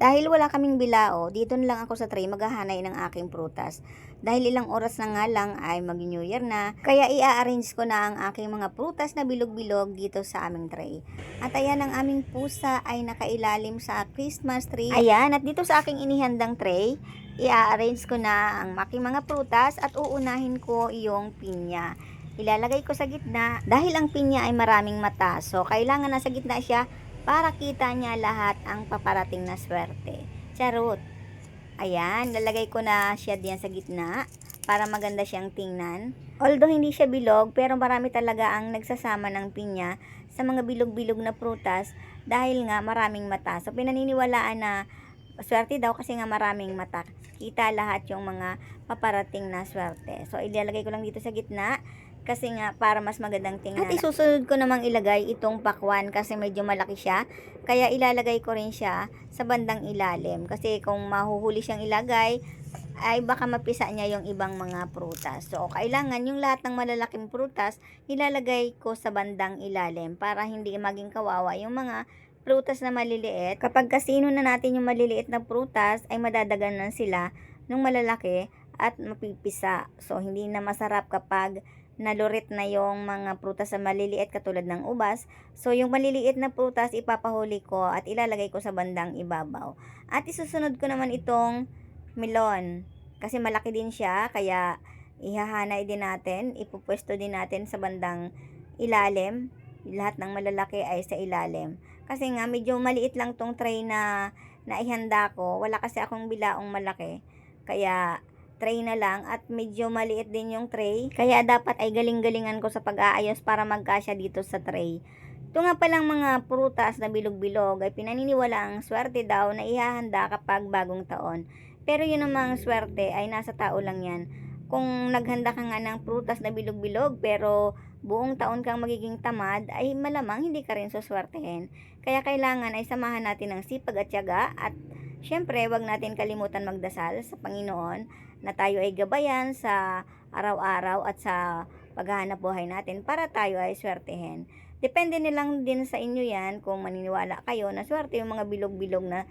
Dahil wala kaming bilao, dito na lang ako sa tray maghahanay ng aking prutas. Dahil ilang oras na nga lang ay mag-New Year na, kaya i-arrange ko na ang aking mga prutas na bilog-bilog dito sa aming tray. At ayan, ang aming pusa ay nakailalim sa Christmas tree. Ayan, at dito sa aking inihandang tray, i-arrange ko na ang aking mga prutas at uunahin ko yung pinya. Ilalagay ko sa gitna dahil ang pinya ay maraming mata. So, kailangan nasa gitna siya para kita niya lahat ang paparating na swerte. Charot. Ayan, lalagay ko na siya diyan sa gitna para maganda siyang tingnan. Although hindi siya bilog, pero marami talaga ang nagsasama ng pinya sa mga bilog-bilog na prutas dahil nga maraming mata. So, pinaniniwalaan na swerte daw kasi nga maraming mata. Kita lahat yung mga paparating na swerte. So, ilalagay ko lang dito sa gitna kasi nga para mas magandang tingnan. At isusunod ko namang ilagay itong pakwan kasi medyo malaki siya. Kaya ilalagay ko rin siya sa bandang ilalim. Kasi kung mahuhuli siyang ilagay, ay baka mapisa niya yung ibang mga prutas. So, kailangan yung lahat ng malalaking prutas, ilalagay ko sa bandang ilalim para hindi maging kawawa yung mga prutas na maliliit. Kapag kasino na natin yung maliliit na prutas, ay madadaganan sila ng malalaki at mapipisa. So, hindi na masarap kapag nalurit na yung mga prutas na maliliit katulad ng ubas. So, yung maliliit na prutas ipapahuli ko at ilalagay ko sa bandang ibabaw. At isusunod ko naman itong melon. Kasi malaki din siya, kaya ihahanay din natin, ipupwesto din natin sa bandang ilalim. Lahat ng malalaki ay sa ilalim. Kasi nga, medyo maliit lang tong tray na naihanda ko. Wala kasi akong bilaong malaki. Kaya tray na lang at medyo maliit din yung tray. Kaya dapat ay galing-galingan ko sa pag-aayos para magkasya dito sa tray. Ito nga palang mga prutas na bilog-bilog ay pinaniniwala ang swerte daw na ihahanda kapag bagong taon. Pero yun namang swerte ay nasa tao lang yan. Kung naghanda ka nga ng prutas na bilog-bilog pero buong taon kang magiging tamad, ay malamang hindi ka rin suswertehin. Kaya kailangan ay samahan natin ng sipag at tiyaga at syempre wag natin kalimutan magdasal sa Panginoon na tayo ay gabayan sa araw-araw at sa paghahanap buhay natin para tayo ay swertehin. Depende nilang din sa inyo yan kung maniniwala kayo na swerte yung mga bilog-bilog na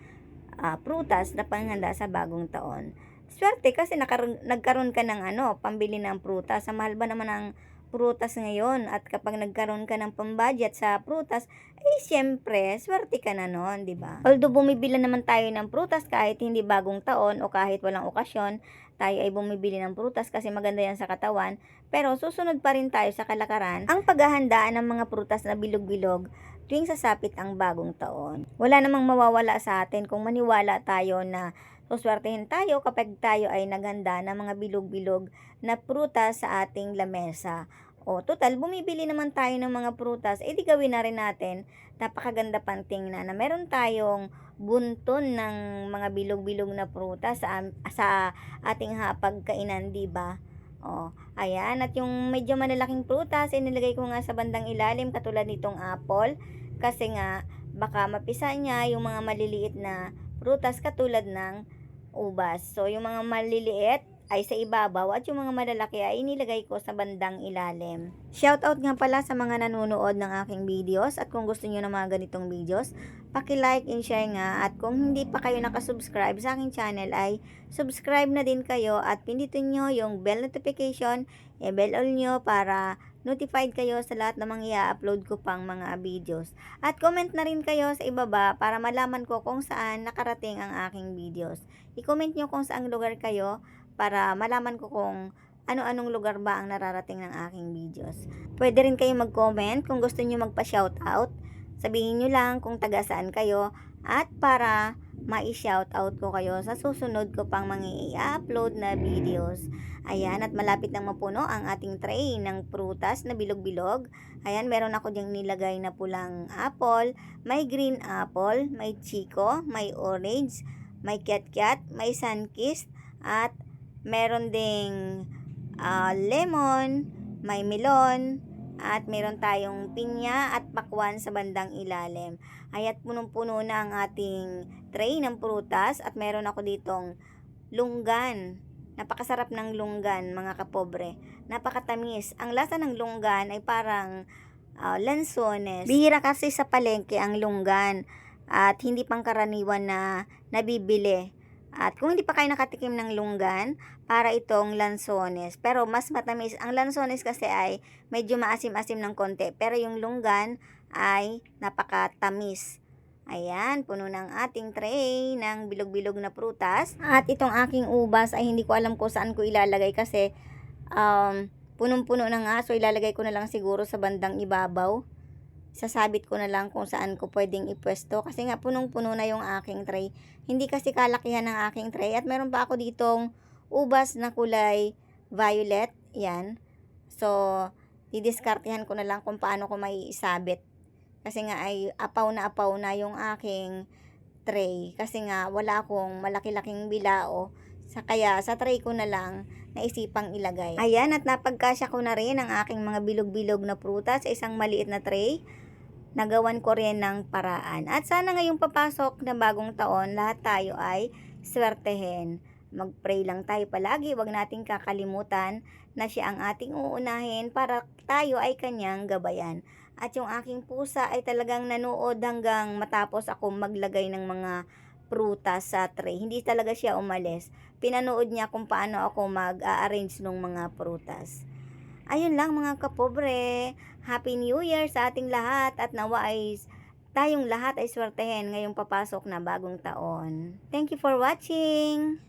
prutas na panghanda sa bagong taon. Swerte kasi nagkaroon ka ng pambili ng prutas. Sa mahal ba naman ang prutas ngayon? At kapag nagkaroon ka ng pambudget sa prutas, ay siyempre, swerte ka na nun, di ba? Although bumibili naman tayo ng prutas kahit hindi bagong taon o kahit walang okasyon, tayo ay bumibili ng prutas kasi maganda yan sa katawan, pero susunod pa rin tayo sa kalakaran ang paghahandaan ng mga prutas na bilog-bilog tuwing sasapit ang bagong taon. Wala namang mawawala sa atin kung maniwala tayo na suswertehin tayo kapag tayo ay naghanda ng mga bilog-bilog na prutas sa ating lamesa. O total, bumibili naman tayo ng mga prutas, di gawin na rin natin. Napakaganda pang tingnan na meron tayong bunton ng mga bilog-bilog na prutas sa ating hapagkainan, di ba? O, ayan. At yung medyo malalaking prutas, nilagay ko nga sa bandang ilalim katulad nitong apple. Kasi nga, baka mapisa niya yung mga maliliit na prutas katulad ng ubas. So, yung mga maliliit ay sa ibabaw at yung mga malalaki ay inilagay ko sa bandang ilalim. Shoutout nga pala sa mga nanonood ng aking videos at kung gusto niyo ng mga ganitong videos, paki-like and share nga at kung hindi pa kayo nakasubscribe sa aking channel ay subscribe na din kayo at pindutin nyo yung bell notification, i-bell all nyo para notified kayo sa lahat ng mga i-upload ko pang mga videos. At comment na rin kayo sa ibaba para malaman ko kung saan nakarating ang aking videos. I-comment nyo kung saang lugar kayo para malaman ko kung ano-anong lugar ba ang nararating ng aking videos. Pwede rin kayo mag-comment kung gusto nyo magpa-shoutout. Sabihin nyo lang kung taga saan kayo at para ma-shoutout ko kayo sa susunod ko pang mga i-upload na videos. Ayan, at malapit nang mapuno ang ating tray ng prutas na bilog-bilog. Ayan, meron ako diyang nilagay na pulang apple, may green apple, may chico, may orange, may kiat-kiat, may sunkist, at meron ding lemon, may melon, at meron tayong pinya at pakwan sa bandang ilalim. Ay at punong-puno na ang ating tray ng prutas at meron ako ditong lunggan. Napakasarap ng lunggan, mga kapobre. Napakatamis. Ang lasa ng lunggan ay parang lansones. Bihira kasi sa palengke ang lunggan. at hindi pangkaraniwan na nabibili. At kung hindi pa kayo nakatikim ng lunggan, para itong lansones. Pero mas matamis. Ang lansones kasi ay medyo maasim-asim ng konti. Pero yung lunggan ay napakatamis. Ayan, puno ng ating tray ng bilog-bilog na prutas. At itong aking ubas ay hindi ko alam kung saan ko ilalagay kasi punong-puno na nga. So ilalagay ko na lang siguro sa bandang ibabaw. Sasabit ko na lang kung saan ko pwedeng ipwesto kasi nga punong-puno na yung aking tray. Hindi kasi kalakihan ng aking tray at meron pa ako ditong ubas na kulay violet. Yan. So, didiskartehan ko na lang kung paano ko maiisabit. Kasi nga ay apaw na yung aking tray. Kasi nga wala akong malaki-laking bilao. Kaya sa tray ko na lang naisipang ilagay. Ayan, at napagkasya ko na rin ang aking mga bilog-bilog na prutas sa isang maliit na tray. Nagawan ko rin ng paraan. At sana ngayong papasok na bagong taon, lahat tayo ay swertehin. Mag-pray lang tayo palagi, wag nating kakalimutan na siya ang ating uunahin para tayo ay kanyang gabayan. At yung aking pusa ay talagang nanood hanggang matapos ako maglagay ng mga prutas sa tray. Hindi talaga siya umalis. Pinanood niya kung paano ako mag-a-arrange ng mga prutas. Ayun lang mga kapobre. Happy New Year sa ating lahat at nawa ay tayong lahat ay swertehin ngayong papasok na bagong taon. Thank you for watching!